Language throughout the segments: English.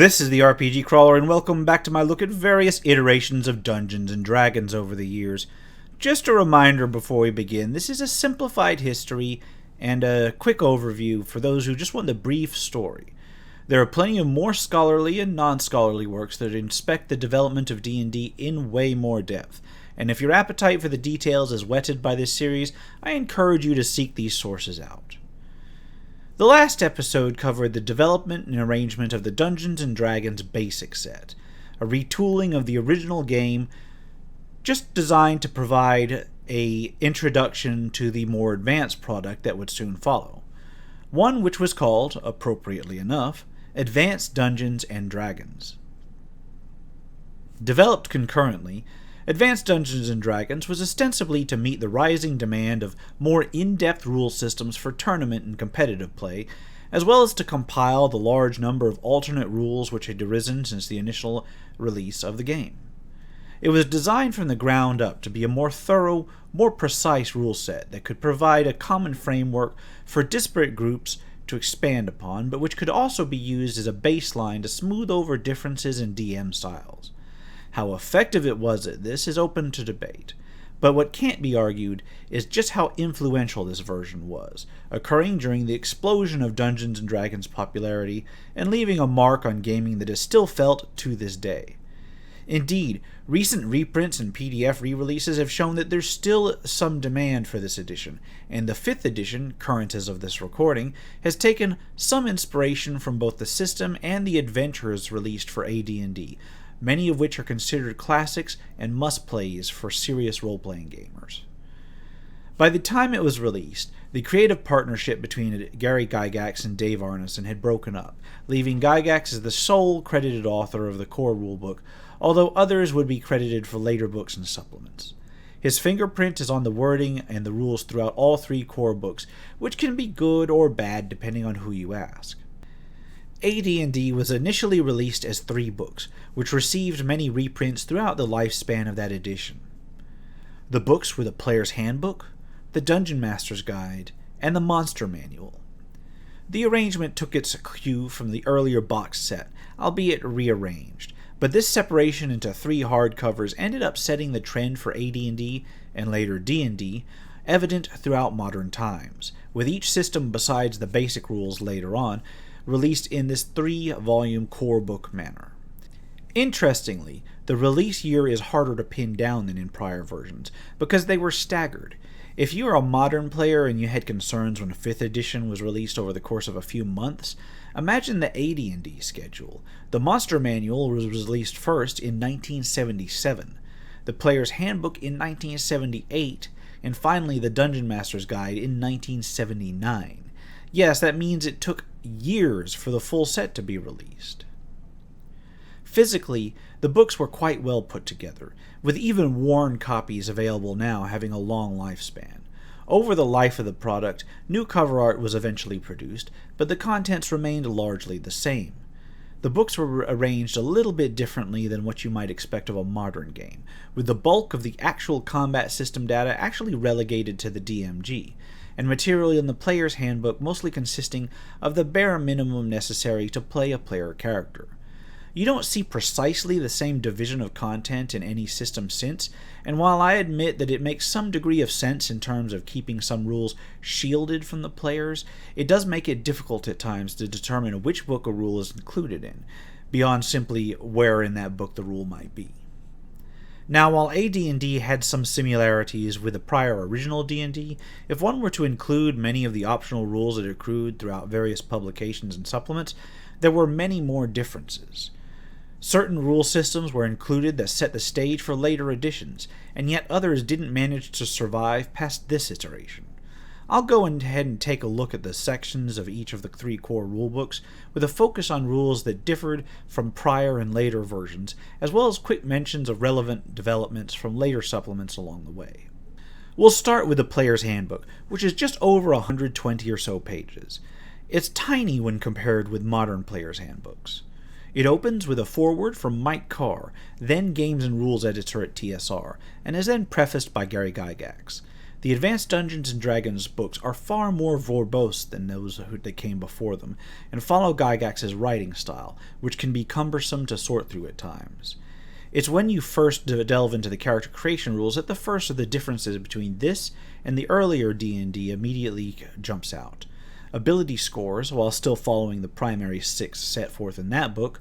This is the RPG Crawler, and welcome back to my look at various iterations of Dungeons & Dragons over the years. Just a reminder before we begin, this is a simplified history and a quick overview for those who just want the brief story. There are plenty of more scholarly and non-scholarly works that inspect the development of D&D in way more depth, and if your appetite for the details is whetted by this series, I encourage you to seek these sources out. The last episode covered the development and arrangement of the Dungeons & Dragons basic set, a retooling of the original game just designed to provide an introduction to the more advanced product that would soon follow. One which was called, appropriately enough, Advanced Dungeons & Dragons. Developed concurrently, Advanced Dungeons & Dragons was ostensibly to meet the rising demand of more in-depth rule systems for tournament and competitive play, as well as to compile the large number of alternate rules which had arisen since the initial release of the game. It was designed from the ground up to be a more thorough, more precise rule set that could provide a common framework for disparate groups to expand upon, but which could also be used as a baseline to smooth over differences in DM styles. How effective it was at this is open to debate, but what can't be argued is just how influential this version was, occurring during the explosion of Dungeons & Dragons popularity and leaving a mark on gaming that is still felt to this day. Indeed, recent reprints and PDF re-releases have shown that there's still some demand for this edition, and the 5th edition, current as of this recording, has taken some inspiration from both the system and the adventures released for AD&D, many of which are considered classics and must-plays for serious role-playing gamers. By the time it was released, the creative partnership between Gary Gygax and Dave Arneson had broken up, leaving Gygax as the sole credited author of the core rulebook, although others would be credited for later books and supplements. His fingerprint is on the wording and the rules throughout all 3 core books, which can be good or bad depending on who you ask. AD&D was initially released as 3 books, which received many reprints throughout the lifespan of that edition. The books were the Player's Handbook, the Dungeon Master's Guide, and the Monster Manual. The arrangement took its cue from the earlier box set, albeit rearranged, but this separation into 3 hardcovers ended up setting the trend for AD&D, and later D&D, evident throughout modern times, with each system besides the basic rules later on, released in this 3-volume core book manner. Interestingly, the release year is harder to pin down than in prior versions, because they were staggered. If you are a modern player and you had concerns when 5th edition was released over the course of a few months, imagine the AD&D schedule. The Monster Manual was released first in 1977, the Player's Handbook in 1978, and finally the Dungeon Master's Guide in 1979. Yes, that means it took years for the full set to be released. Physically, the books were quite well put together, with even worn copies available now having a long lifespan. Over the life of the product, new cover art was eventually produced, but the contents remained largely the same. The books were arranged a little bit differently than what you might expect of a modern game, with the bulk of the actual combat system data actually relegated to the DMG, and material in the Player's Handbook mostly consisting of the bare minimum necessary to play a player character. You don't see precisely the same division of content in any system since, and while I admit that it makes some degree of sense in terms of keeping some rules shielded from the players, it does make it difficult at times to determine which book a rule is included in, beyond simply where in that book the rule might be. Now, while AD&D had some similarities with the prior original D&D, if one were to include many of the optional rules that accrued throughout various publications and supplements, there were many more differences. Certain rule systems were included that set the stage for later editions, and yet others didn't manage to survive past this iteration. I'll go ahead and take a look at the sections of each of the 3 core rulebooks, with a focus on rules that differed from prior and later versions, as well as quick mentions of relevant developments from later supplements along the way. We'll start with the Player's Handbook, which is just over 120 or so pages. It's tiny when compared with modern Player's Handbooks. It opens with a foreword from Mike Carr, then Games and Rules editor at TSR, and is then prefaced by Gary Gygax. The Advanced Dungeons & Dragons books are far more verbose than those that came before them, and follow Gygax's writing style, which can be cumbersome to sort through at times. It's when you first delve into the character creation rules that the first of the differences between this and the earlier D&D immediately jumps out. Ability scores, while still following the primary 6 set forth in that book,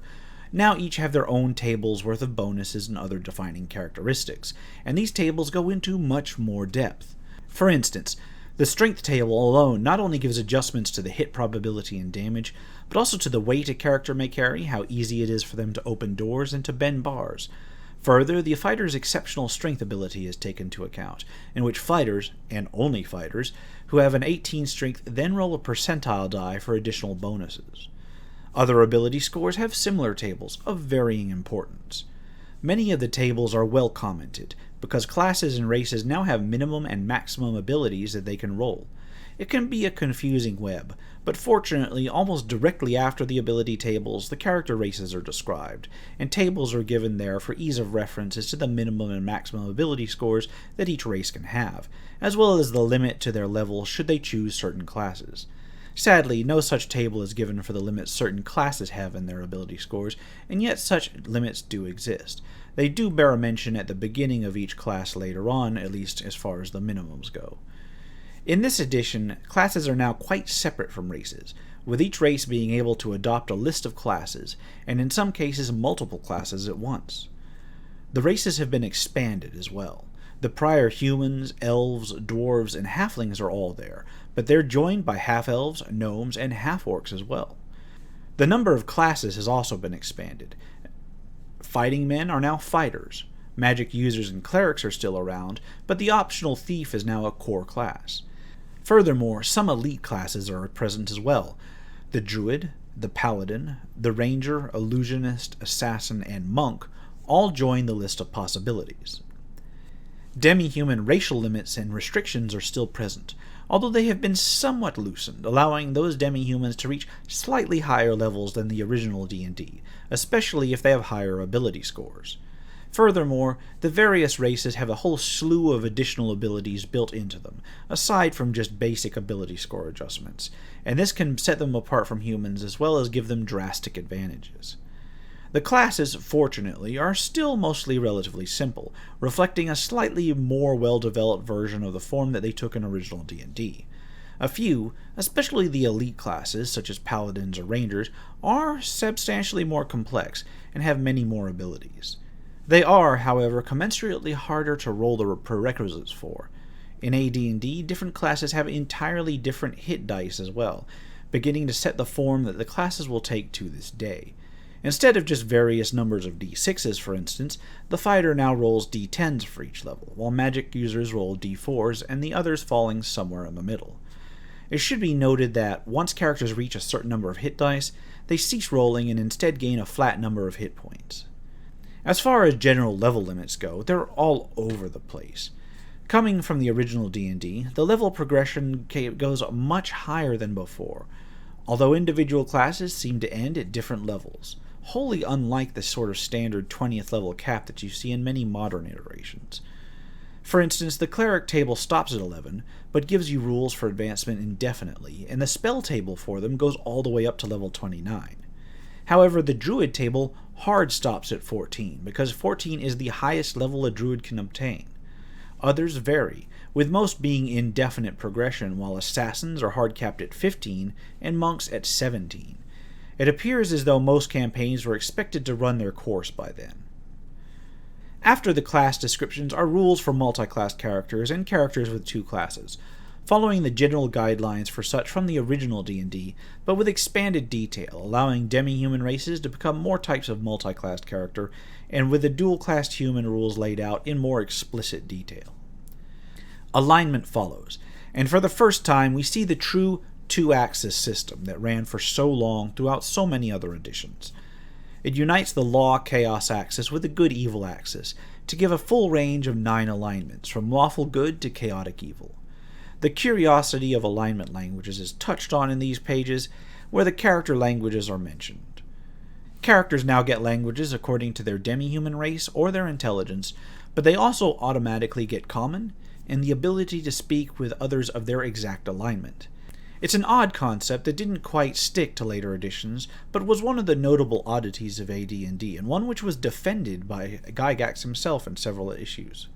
now each have their own tables worth of bonuses and other defining characteristics, and these tables go into much more depth. For instance, the strength table alone not only gives adjustments to the hit probability and damage, but also to the weight a character may carry, how easy it is for them to open doors and to bend bars. Further, the fighter's exceptional strength ability is taken into account, in which fighters, and only fighters, who have an 18 strength then roll a percentile die for additional bonuses. Other ability scores have similar tables of varying importance. Many of the tables are well commented, because classes and races now have minimum and maximum abilities that they can roll. It can be a confusing web, but fortunately, almost directly after the ability tables, the character races are described, and tables are given there for ease of reference as to the minimum and maximum ability scores that each race can have, as well as the limit to their level should they choose certain classes. Sadly, no such table is given for the limits certain classes have in their ability scores, and yet such limits do exist. They do bear a mention at the beginning of each class later on, at least as far as the minimums go. In this edition, classes are now quite separate from races, with each race being able to adopt a list of classes, and in some cases multiple classes at once. The races have been expanded as well. The prior humans, elves, dwarves, and halflings are all there, but they're joined by half-elves, gnomes, and half-orcs as well. The number of classes has also been expanded. Fighting men are now fighters. Magic users and clerics are still around, but the optional thief is now a core class. Furthermore, some elite classes are present as well. The druid, the paladin, the ranger, illusionist, assassin, and monk all join the list of possibilities. Demi-human racial limits and restrictions are still present, although they have been somewhat loosened, allowing those demi-humans to reach slightly higher levels than the original D&D, especially if they have higher ability scores. Furthermore, the various races have a whole slew of additional abilities built into them, aside from just basic ability score adjustments, and this can set them apart from humans as well as give them drastic advantages. The classes, fortunately, are still mostly relatively simple, reflecting a slightly more well-developed version of the form that they took in original D&D. A few, especially the elite classes, such as paladins or rangers, are substantially more complex and have many more abilities. They are, however, commensurately harder to roll the prerequisites for. In AD&D, different classes have entirely different hit dice as well, beginning to set the form that the classes will take to this day. Instead of just various numbers of d6s, for instance, the fighter now rolls d10s for each level, while magic users roll d4s and the others falling somewhere in the middle. It should be noted that once characters reach a certain number of hit dice, they cease rolling and instead gain a flat number of hit points. As far as general level limits go, they're all over the place. Coming from the original D&D, the level progression goes much higher than before, although individual classes seem to end at different levels, wholly unlike the sort of standard 20th level cap that you see in many modern iterations. For instance, the Cleric table stops at 11, but gives you rules for advancement indefinitely, and the spell table for them goes all the way up to level 29. However, the Druid table hard stops at 14, because 14 is the highest level a Druid can obtain. Others vary, with most being indefinite progression, while Assassins are hard capped at 15 and Monks at 17. It appears as though most campaigns were expected to run their course by then. After the class descriptions are rules for multi-class characters and characters with two classes, following the general guidelines for such from the original D&D, but with expanded detail, allowing demi-human races to become more types of multi-class character, and with the dual-classed human rules laid out in more explicit detail. Alignment follows, and for the first time we see the true two-axis system that ran for so long throughout so many other editions. It unites the law-chaos axis with the good-evil axis to give a full range of 9 alignments, from lawful good to chaotic evil. The curiosity of alignment languages is touched on in these pages, where the character languages are mentioned. Characters now get languages according to their demi-human race or their intelligence, but they also automatically get common, and the ability to speak with others of their exact alignment. It's an odd concept that didn't quite stick to later editions, but was one of the notable oddities of AD&D, and one which was defended by Gygax himself in several issues.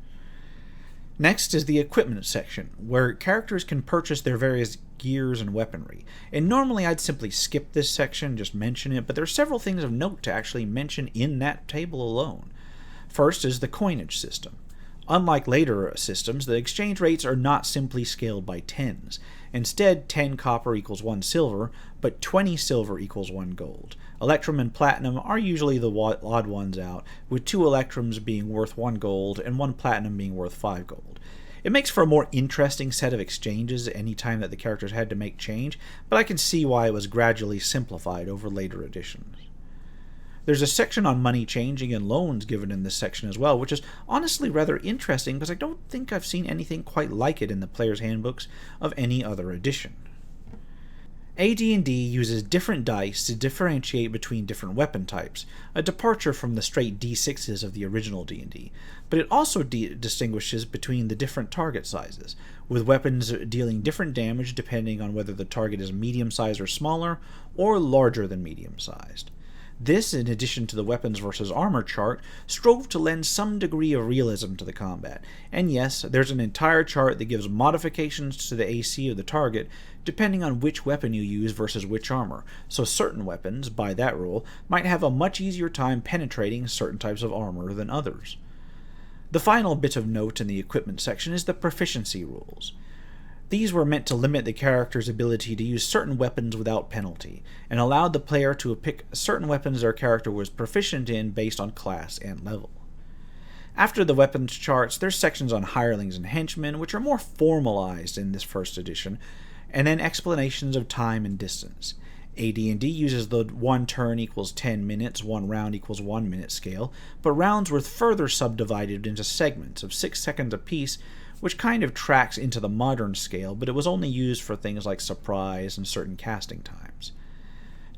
Next is the equipment section, where characters can purchase their various gears and weaponry. And normally I'd simply skip this section, just mention it, but there are several things of note to actually mention in that table alone. First is the coinage system. Unlike later systems, the exchange rates are not simply scaled by tens. Instead, 10 copper equals 1 silver, but 20 silver equals 1 gold. Electrum and platinum are usually the odd ones out, with 2 electrums being worth 1 gold and 1 platinum being worth 5 gold. It makes for a more interesting set of exchanges any time that the characters had to make change, but I can see why it was gradually simplified over later editions. There's a section on money changing and loans given in this section as well, which is honestly rather interesting because I don't think I've seen anything quite like it in the player's handbooks of any other edition. AD&D uses different dice to differentiate between different weapon types, a departure from the straight D6s of the original D&D, but it also distinguishes between the different target sizes, with weapons dealing different damage depending on whether the target is medium-sized or smaller, or larger than medium-sized. This, in addition to the weapons versus armor chart, strove to lend some degree of realism to the combat. And yes, there's an entire chart that gives modifications to the AC of the target depending on which weapon you use versus which armor, so certain weapons, by that rule, might have a much easier time penetrating certain types of armor than others. The final bit of note in the equipment section is the proficiency rules. These were meant to limit the character's ability to use certain weapons without penalty, and allowed the player to pick certain weapons their character was proficient in based on class and level. After the weapons charts, there's sections on hirelings and henchmen, which are more formalized in this first edition, and then explanations of time and distance. AD&D uses the 1 turn equals 10 minutes, 1 round equals 1 minute scale, but rounds were further subdivided into segments of 6 seconds apiece, which kind of tracks into the modern scale, but it was only used for things like surprise and certain casting times.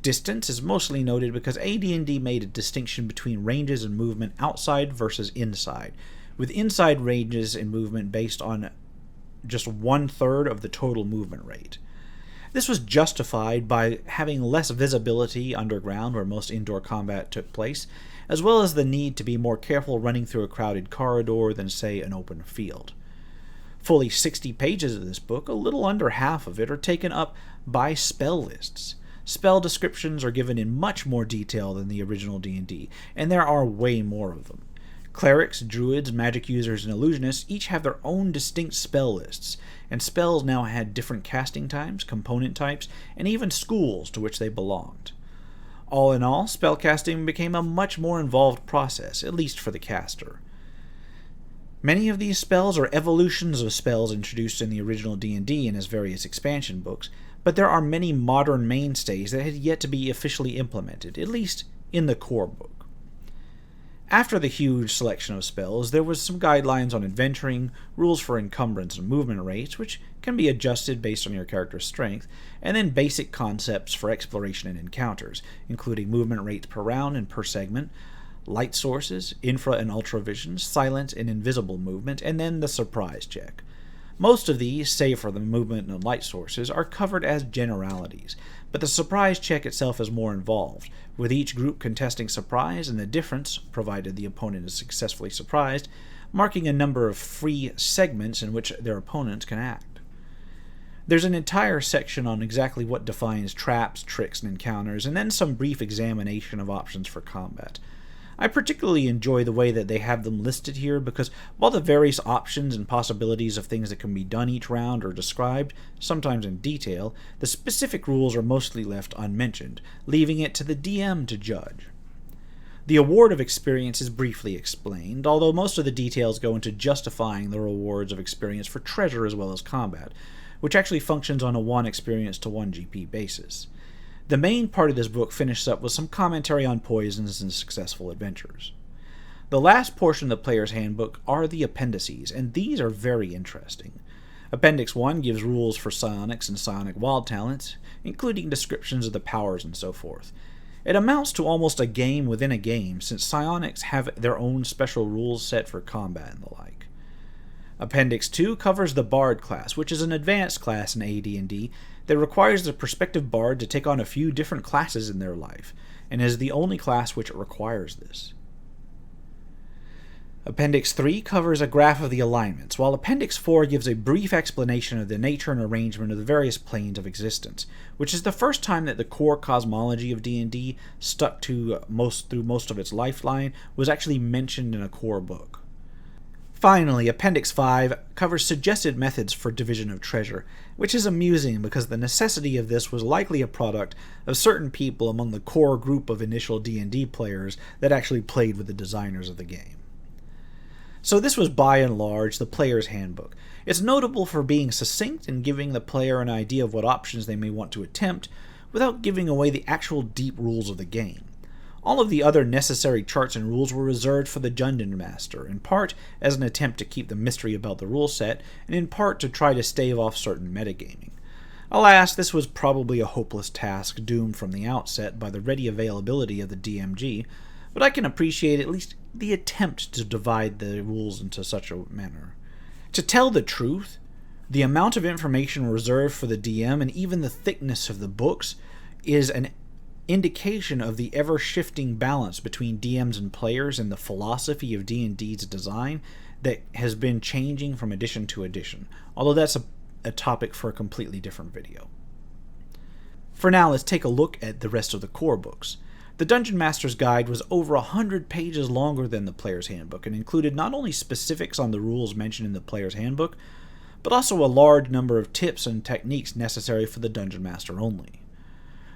Distance is mostly noted because AD&D made a distinction between ranges and movement outside versus inside, with inside ranges and movement based on just 1/3 of the total movement rate. This was justified by having less visibility underground where most indoor combat took place, as well as the need to be more careful running through a crowded corridor than, say, an open field. Fully 60 pages of this book, a little under half of it, are taken up by spell lists. Spell descriptions are given in much more detail than the original D&D, and there are way more of them. Clerics, druids, magic users, and illusionists each have their own distinct spell lists, and spells now had different casting times, component types, and even schools to which they belonged. All in all, spellcasting became a much more involved process, at least for the caster. Many of these spells are evolutions of spells introduced in the original D&D and its various expansion books, but there are many modern mainstays that had yet to be officially implemented, at least in the core book. After the huge selection of spells, there was some guidelines on adventuring, rules for encumbrance and movement rates, which can be adjusted based on your character's strength, and then basic concepts for exploration and encounters, including movement rates per round and per segment, light sources, infra and ultra vision, silent and invisible movement, and then the surprise check. Most of these, save for the movement and light sources, are covered as generalities, but the surprise check itself is more involved, with each group contesting surprise and the difference, provided the opponent is successfully surprised, marking a number of free segments in which their opponents can act. There's an entire section on exactly what defines traps, tricks, and encounters, and then some brief examination of options for combat. I particularly enjoy the way that they have them listed here because while the various options and possibilities of things that can be done each round are described, sometimes in detail, the specific rules are mostly left unmentioned, leaving it to the DM to judge. The award of experience is briefly explained, although most of the details go into justifying the rewards of experience for treasure as well as combat, which actually functions on a 1 experience to 1 GP basis. The main part of this book finishes up with some commentary on poisons and successful adventures. The last portion of the player's handbook are the appendices, and these are very interesting. Appendix 1 gives rules for psionics and psionic wild talents, including descriptions of the powers and so forth. It amounts to almost a game within a game, since psionics have their own special rules set for combat and the like. Appendix 2 covers the Bard class, which is an advanced class in AD&D that requires the prospective Bard to take on a few different classes in their life, and is the only class which requires this. Appendix 3 covers a graph of the alignments, while Appendix 4 gives a brief explanation of the nature and arrangement of the various planes of existence, which is the first time that the core cosmology of D&D stuck to through most of its lifeline was actually mentioned in a core book. Finally, Appendix 5 covers suggested methods for division of treasure, which is amusing because the necessity of this was likely a product of certain people among the core group of initial D&D players that actually played with the designers of the game. So this was by and large the player's handbook. It's notable for being succinct and giving the player an idea of what options they may want to attempt, without giving away the actual deep rules of the game. All of the other necessary charts and rules were reserved for the Dungeon Master, in part as an attempt to keep the mystery about the rule set, and in part to try to stave off certain metagaming. Alas, this was probably a hopeless task doomed from the outset by the ready availability of the DMG, but I can appreciate at least the attempt to divide the rules into such a manner. To tell the truth, the amount of information reserved for the DM and even the thickness of the books is an indication of the ever-shifting balance between DMs and players and the philosophy of D&D's design that has been changing from edition to edition, although that's a topic for a completely different video. For now, let's take a look at the rest of the core books. The Dungeon Master's Guide was over 100 pages longer than the Player's Handbook and included not only specifics on the rules mentioned in the Player's Handbook, but also a large number of tips and techniques necessary for the Dungeon Master only.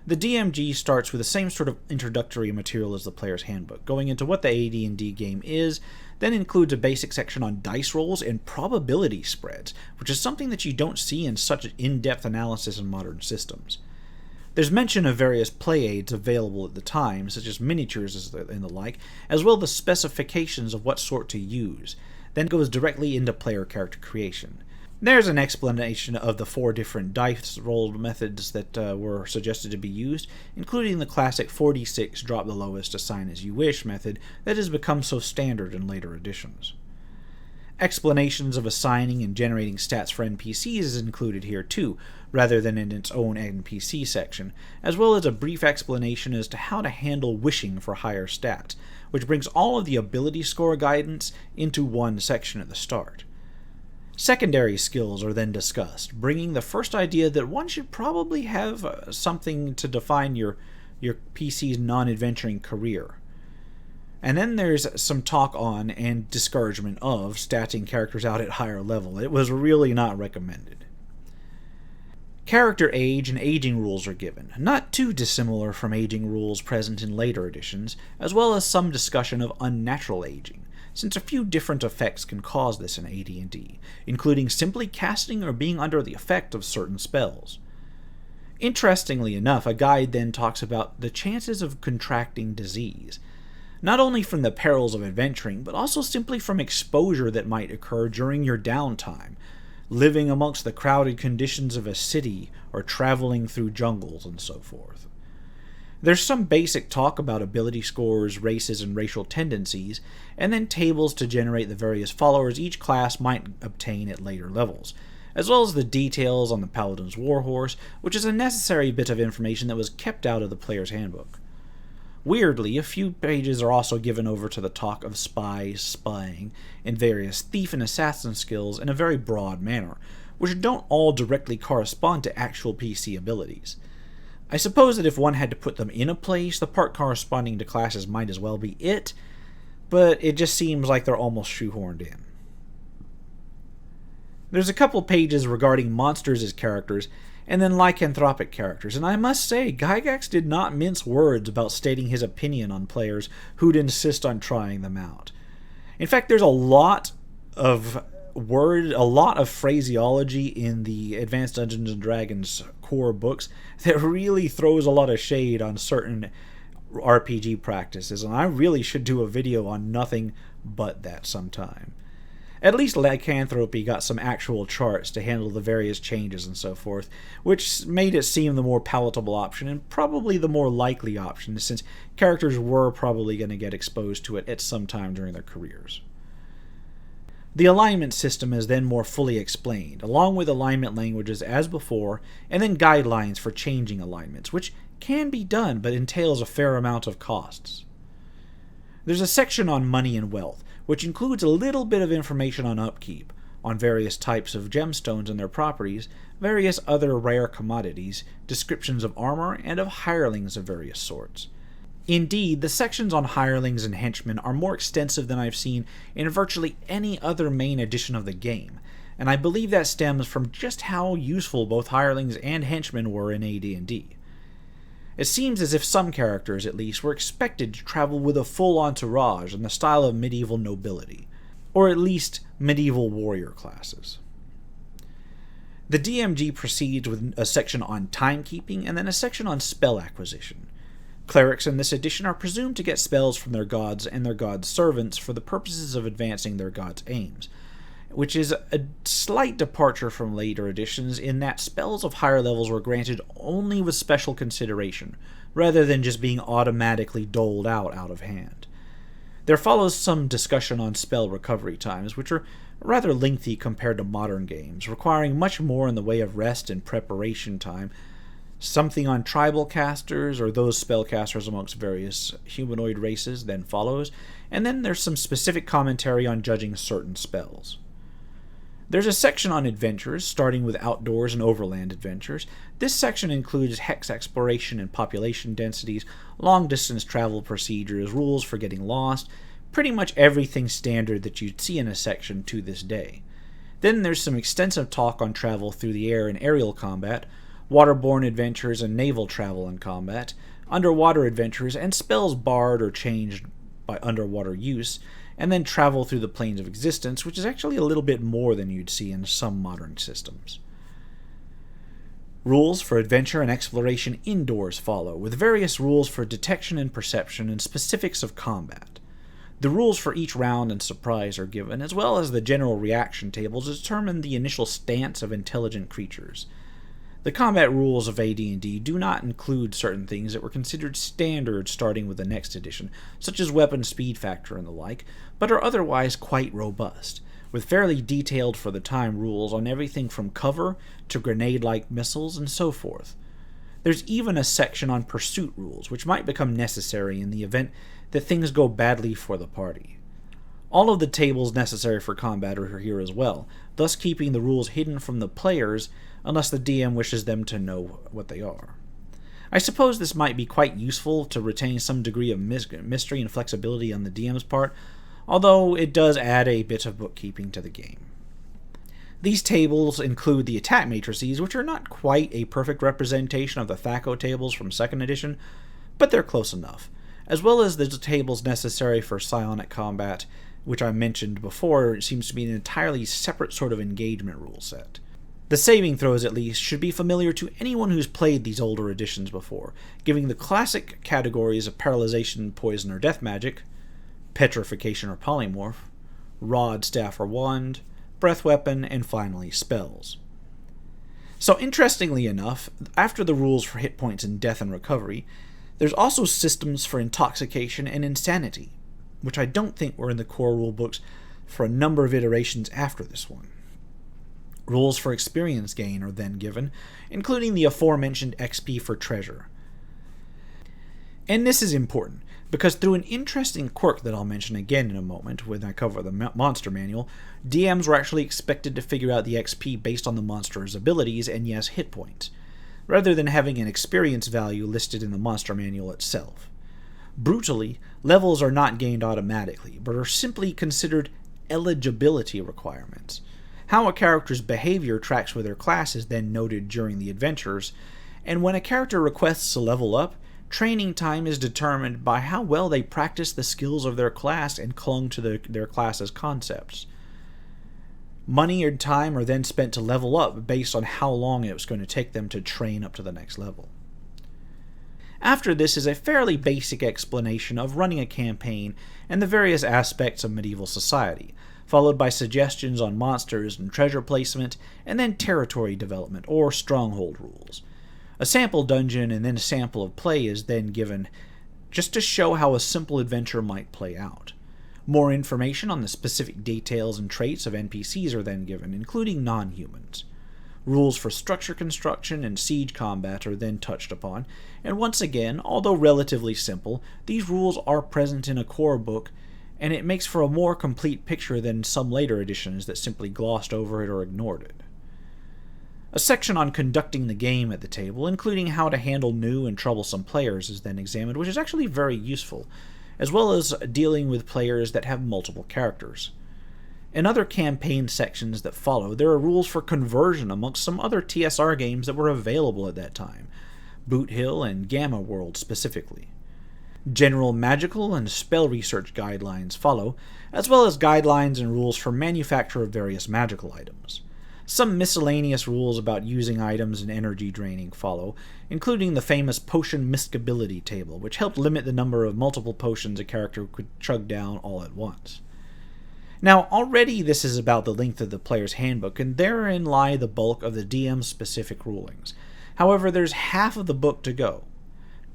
The DMG starts with the same sort of introductory material as the Player's Handbook, going into what the AD&D game is, then includes a basic section on dice rolls and probability spreads, which is something that you don't see in such in-depth analysis in modern systems. There's mention of various play aids available at the time, such as miniatures and the like, as well as the specifications of what sort to use, then goes directly into player character creation. There's an explanation of the 4 different dice roll methods that were suggested to be used, including the classic 4d6 drop the lowest, assign as you wish method that has become so standard in later editions. Explanations of assigning and generating stats for NPCs is included here too, rather than in its own NPC section, as well as a brief explanation as to how to handle wishing for higher stats, which brings all of the ability score guidance into one section at the start. Secondary skills are then discussed, bringing the first idea that one should probably have something to define your PC's non-adventuring career. And then there's some talk on and discouragement of statting characters out at higher level. It was really not recommended. Character age and aging rules are given, not too dissimilar from aging rules present in later editions, as well as some discussion of unnatural aging, since a few different effects can cause this in AD&D, including simply casting or being under the effect of certain spells. Interestingly enough, a guide then talks about the chances of contracting disease, not only from the perils of adventuring, but also simply from exposure that might occur during your downtime, living amongst the crowded conditions of a city or traveling through jungles and so forth. There's some basic talk about ability scores, races, and racial tendencies, and then tables to generate the various followers each class might obtain at later levels, as well as the details on the Paladin's Warhorse, which is a necessary bit of information that was kept out of the Player's Handbook. Weirdly, a few pages are also given over to the talk of spies, spying, and various thief and assassin skills in a very broad manner, which don't all directly correspond to actual PC abilities. I suppose that if one had to put them in a place, the part corresponding to classes might as well be it, but it just seems like they're almost shoehorned in. There's a couple pages regarding monsters as characters, and then lycanthropic characters, and I must say, Gygax did not mince words about stating his opinion on players who'd insist on trying them out. In fact, there's a lot of phraseology in the Advanced Dungeons & Dragons core books that really throws a lot of shade on certain RPG practices, and I really should do a video on nothing but that sometime. At least lycanthropy got some actual charts to handle the various changes and so forth, which made it seem the more palatable option and probably the more likely option, since characters were probably going to get exposed to it at some time during their careers. The alignment system is then more fully explained, along with alignment languages as before, and then guidelines for changing alignments, which can be done but entails a fair amount of costs. There's a section on money and wealth, which includes a little bit of information on upkeep, on various types of gemstones and their properties, various other rare commodities, descriptions of armor, and of hirelings of various sorts. Indeed, the sections on hirelings and henchmen are more extensive than I've seen in virtually any other main edition of the game, and I believe that stems from just how useful both hirelings and henchmen were in AD&D. It seems as if some characters, at least, were expected to travel with a full entourage in the style of medieval nobility, or at least medieval warrior classes. The DMG proceeds with a section on timekeeping and then a section on spell acquisition. Clerics in this edition are presumed to get spells from their gods and their gods' servants for the purposes of advancing their gods' aims, which is a slight departure from later editions in that spells of higher levels were granted only with special consideration, rather than just being automatically doled out of hand. There follows some discussion on spell recovery times, which are rather lengthy compared to modern games, requiring much more in the way of rest and preparation time. Something on tribal casters, or those spellcasters amongst various humanoid races, then follows, and then there's some specific commentary on judging certain spells. There's a section on adventures, starting with outdoors and overland adventures. This section includes hex exploration and population densities, long-distance travel procedures, rules for getting lost, pretty much everything standard that you'd see in a section to this day. Then there's some extensive talk on travel through the air and aerial combat, waterborne adventures and naval travel and combat, underwater adventures, and spells barred or changed by underwater use, and then travel through the planes of existence, which is actually a little bit more than you'd see in some modern systems. Rules for adventure and exploration indoors follow, with various rules for detection and perception and specifics of combat. The rules for each round and surprise are given, as well as the general reaction tables to determine the initial stance of intelligent creatures. The combat rules of AD&D do not include certain things that were considered standard starting with the next edition, such as weapon speed factor and the like, but are otherwise quite robust, with fairly detailed for the time rules on everything from cover to grenade-like missiles and so forth. There's even a section on pursuit rules, which might become necessary in the event that things go badly for the party. All of the tables necessary for combat are here as well, thus keeping the rules hidden from the players unless the DM wishes them to know what they are. I suppose this might be quite useful to retain some degree of mystery and flexibility on the DM's part, although it does add a bit of bookkeeping to the game. These tables include the attack matrices, which are not quite a perfect representation of the THAC0 tables from 2nd edition, but they're close enough, as well as the tables necessary for psionic combat, which I mentioned before seems to be an entirely separate sort of engagement rule set. The saving throws, at least, should be familiar to anyone who's played these older editions before, giving the classic categories of paralyzation, poison, or death magic, petrification or polymorph, rod, staff, or wand, breath weapon, and finally spells. So interestingly enough, after the rules for hit points and death and recovery, there's also systems for intoxication and insanity, which I don't think were in the core rulebooks for a number of iterations after this one. Rules for experience gain are then given, including the aforementioned XP for treasure. And this is important, because through an interesting quirk that I'll mention again in a moment when I cover the monster manual, DMs were actually expected to figure out the XP based on the monster's abilities and yes, hit points, rather than having an experience value listed in the monster manual itself. Brutally, levels are not gained automatically, but are simply considered eligibility requirements. How a character's behavior tracks with their class is then noted during the adventures, and when a character requests a level up, training time is determined by how well they practice the skills of their class and clung to their class's concepts. Money and time are then spent to level up based on how long it was going to take them to train up to the next level. After this is a fairly basic explanation of running a campaign and the various aspects of medieval society, followed by suggestions on monsters and treasure placement, and then territory development or stronghold rules. A sample dungeon and then a sample of play is then given just to show how a simple adventure might play out. More information on the specific details and traits of NPCs are then given, including non-humans. Rules for structure construction and siege combat are then touched upon, and once again, although relatively simple, these rules are present in a core book, and it makes for a more complete picture than some later editions that simply glossed over it or ignored it. A section on conducting the game at the table, including how to handle new and troublesome players, is then examined, which is actually very useful, as well as dealing with players that have multiple characters. In other campaign sections that follow, there are rules for conversion amongst some other TSR games that were available at that time, Boot Hill and Gamma World specifically. General magical and spell research guidelines follow, as well as guidelines and rules for manufacture of various magical items. Some miscellaneous rules about using items and energy draining follow, including the famous potion miscability table, which helped limit the number of multiple potions a character could chug down all at once. Now, already this is about the length of the player's handbook, and therein lie the bulk of the DM's specific rulings. However, there's half of the book to go.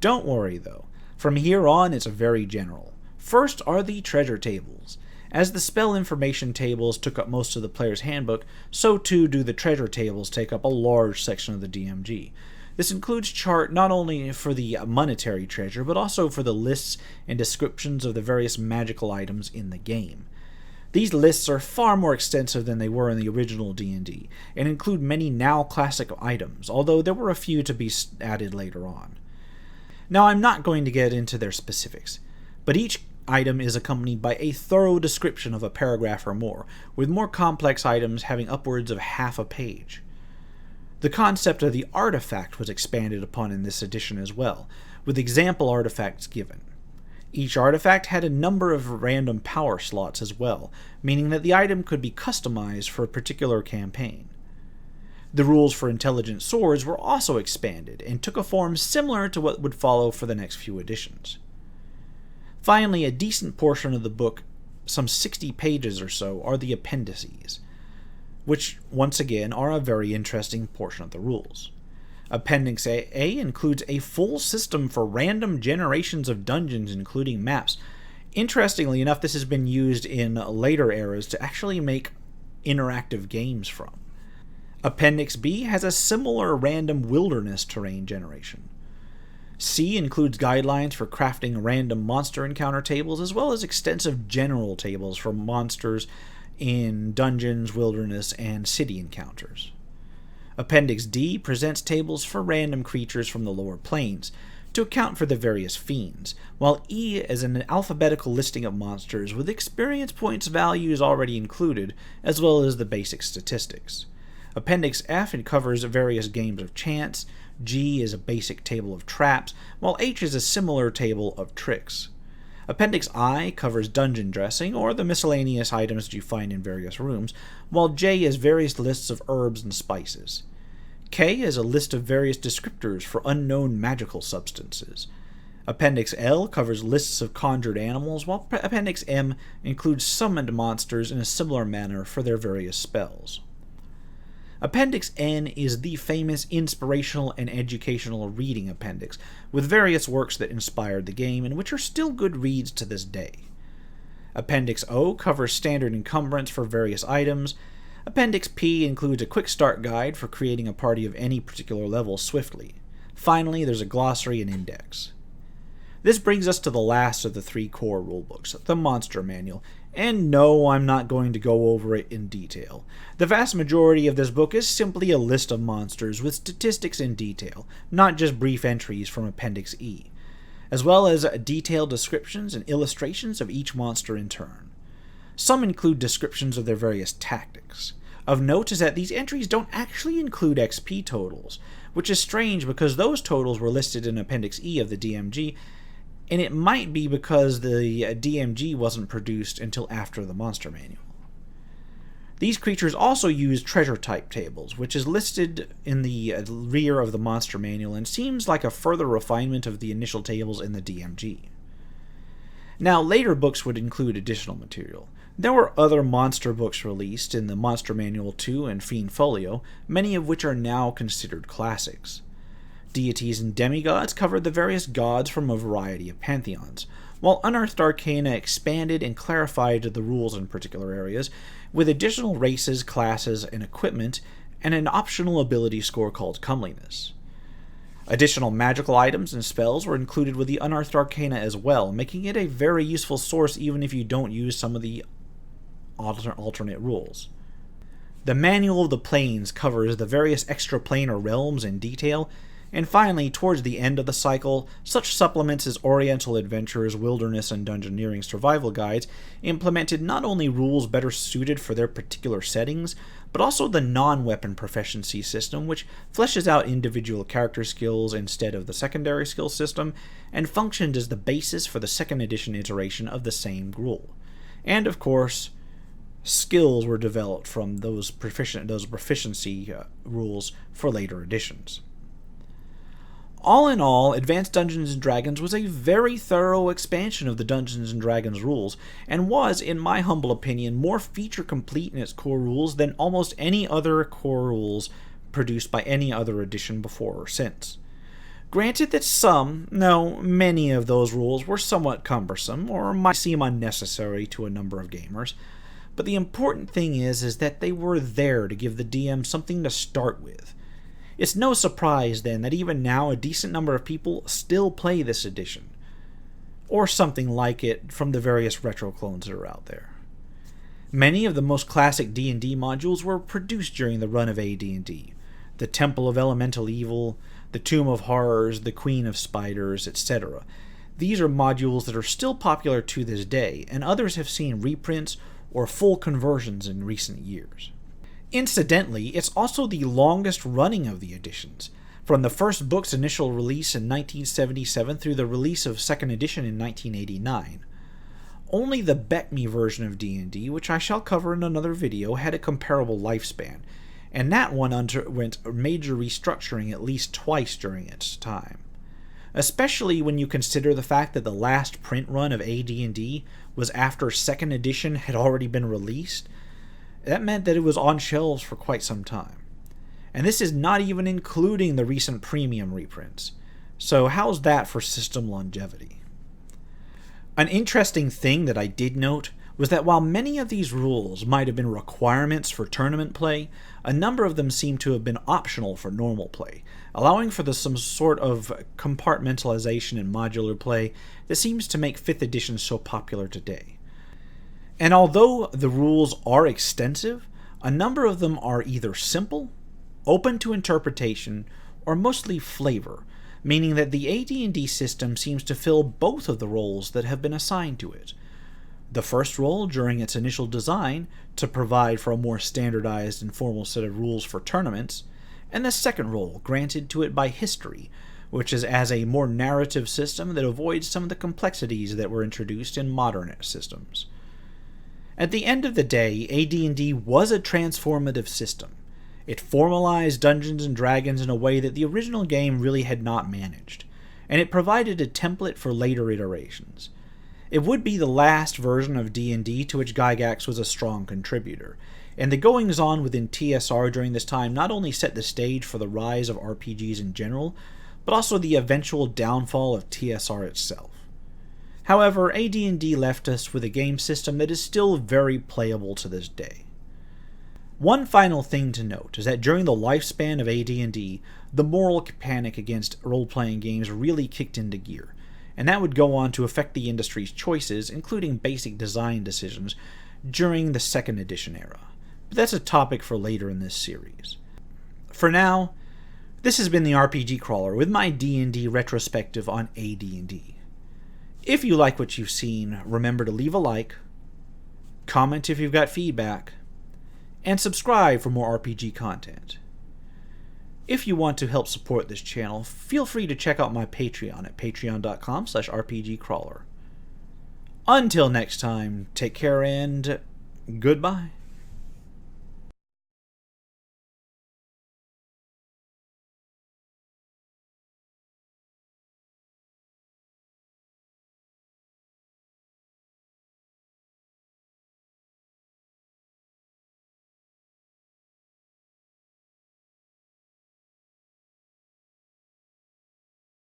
Don't worry, though. From here on, it's very general. First are the treasure tables. As the spell information tables took up most of the player's handbook, so too do the treasure tables take up a large section of the DMG. This includes chart not only for the monetary treasure, but also for the lists and descriptions of the various magical items in the game. These lists are far more extensive than they were in the original D&D, and include many now classic items, although there were a few to be added later on. Now, I'm not going to get into their specifics, but each item is accompanied by a thorough description of a paragraph or more, with more complex items having upwards of half a page. The concept of the artifact was expanded upon in this edition as well, with example artifacts given. Each artifact had a number of random power slots as well, meaning that the item could be customized for a particular campaign. The rules for intelligent swords were also expanded, and took a form similar to what would follow for the next few editions. Finally, a decent portion of the book, some 60 pages or so, are the Appendices, which, once again, are a very interesting portion of the rules. Appendix A includes a full system for random generations of dungeons, including maps. Interestingly enough, this has been used in later eras to actually make interactive games from. Appendix B has a similar random wilderness terrain generation. C includes guidelines for crafting random monster encounter tables, as well as extensive general tables for monsters in dungeons, wilderness, and city encounters. Appendix D presents tables for random creatures from the lower planes, to account for the various fiends, while E is an alphabetical listing of monsters with experience points values already included, as well as the basic statistics. Appendix F covers various games of chance, G is a basic table of traps, while H is a similar table of tricks. Appendix I covers dungeon dressing, or the miscellaneous items that you find in various rooms, while J is various lists of herbs and spices. K is a list of various descriptors for unknown magical substances. Appendix L covers lists of conjured animals, while Appendix M includes summoned monsters in a similar manner for their various spells. Appendix N is the famous inspirational and educational reading appendix, with various works that inspired the game and which are still good reads to this day. Appendix O covers standard encumbrance for various items. Appendix P includes a quick start guide for creating a party of any particular level swiftly. Finally, there's a glossary and index. This brings us to the last of the 3 core rulebooks, the Monster Manual, and no, I'm not going to go over it in detail. The vast majority of this book is simply a list of monsters with statistics in detail, not just brief entries from Appendix E, as well as detailed descriptions and illustrations of each monster in turn. Some include descriptions of their various tactics. Of note is that these entries don't actually include XP totals, which is strange because those totals were listed in Appendix E of the DMG, and it might be because the DMG wasn't produced until after the Monster Manual. These creatures also use treasure type tables, which is listed in the rear of the Monster Manual and seems like a further refinement of the initial tables in the DMG. Now, later books would include additional material. There were other monster books released in the Monster Manual 2 and Fiend Folio, many of which are now considered classics. Deities and Demigods covered the various gods from a variety of pantheons, while Unearthed Arcana expanded and clarified the rules in particular areas, with additional races, classes, and equipment, and an optional ability score called Comeliness. Additional magical items and spells were included with the Unearthed Arcana as well, making it a very useful source even if you don't use some of the alternate rules. The Manual of the Planes covers the various extraplanar realms in detail, and finally, towards the end of the cycle, such supplements as Oriental Adventures, Wilderness, and Dungeoneering survival guides implemented not only rules better suited for their particular settings, but also the non-weapon proficiency system, which fleshes out individual character skills instead of the secondary skill system, and functioned as the basis for the second edition iteration of the same rule. And of course, skills were developed from those proficiency rules for later editions. All in all, Advanced Dungeons & Dragons was a very thorough expansion of the Dungeons & Dragons rules, and was, in my humble opinion, more feature-complete in its core rules than almost any other core rules produced by any other edition before or since. Granted that many of those rules were somewhat cumbersome, or might seem unnecessary to a number of gamers, but the important thing is that they were there to give the DM something to start with. It's no surprise, then, that even now a decent number of people still play this edition, or something like it from the various retro clones that are out there. Many of the most classic D&D modules were produced during the run of AD&D. The Temple of Elemental Evil, the Tomb of Horrors, the Queen of Spiders, etc. These are modules that are still popular to this day, and others have seen reprints or full conversions in recent years. Incidentally, it's also the longest running of the editions, from the first book's initial release in 1977 through the release of second edition in 1989. Only the BECMI version of D&D, which I shall cover in another video, had a comparable lifespan, and that one underwent major restructuring at least twice during its time. Especially when you consider the fact that the last print run of AD&D was after second edition had already been released. That meant that it was on shelves for quite some time. And this is not even including the recent premium reprints. So how's that for system longevity? An interesting thing that I did note was that while many of these rules might have been requirements for tournament play, a number of them seem to have been optional for normal play, allowing for some sort of compartmentalization in modular play that seems to make 5th edition so popular today. And although the rules are extensive, a number of them are either simple, open to interpretation, or mostly flavor, meaning that the AD&D system seems to fill both of the roles that have been assigned to it. The first role, during its initial design, to provide for a more standardized and formal set of rules for tournaments, and the second role, granted to it by history, which is as a more narrative system that avoids some of the complexities that were introduced in modern systems. At the end of the day, AD&D was a transformative system. It formalized Dungeons & Dragons in a way that the original game really had not managed, and it provided a template for later iterations. It would be the last version of D&D to which Gygax was a strong contributor, and the goings-on within TSR during this time not only set the stage for the rise of RPGs in general, but also the eventual downfall of TSR itself. However, AD&D left us with a game system that is still very playable to this day. One final thing to note is that during the lifespan of AD&D, the moral panic against role-playing games really kicked into gear, and that would go on to affect the industry's choices, including basic design decisions, during the second edition era. But that's a topic for later in this series. For now, this has been the RPG Crawler with my D&D retrospective on AD&D. If you like what you've seen, remember to leave a like, comment if you've got feedback, and subscribe for more RPG content. If you want to help support this channel, feel free to check out my Patreon at patreon.com/rpgcrawler. Until next time, take care and goodbye.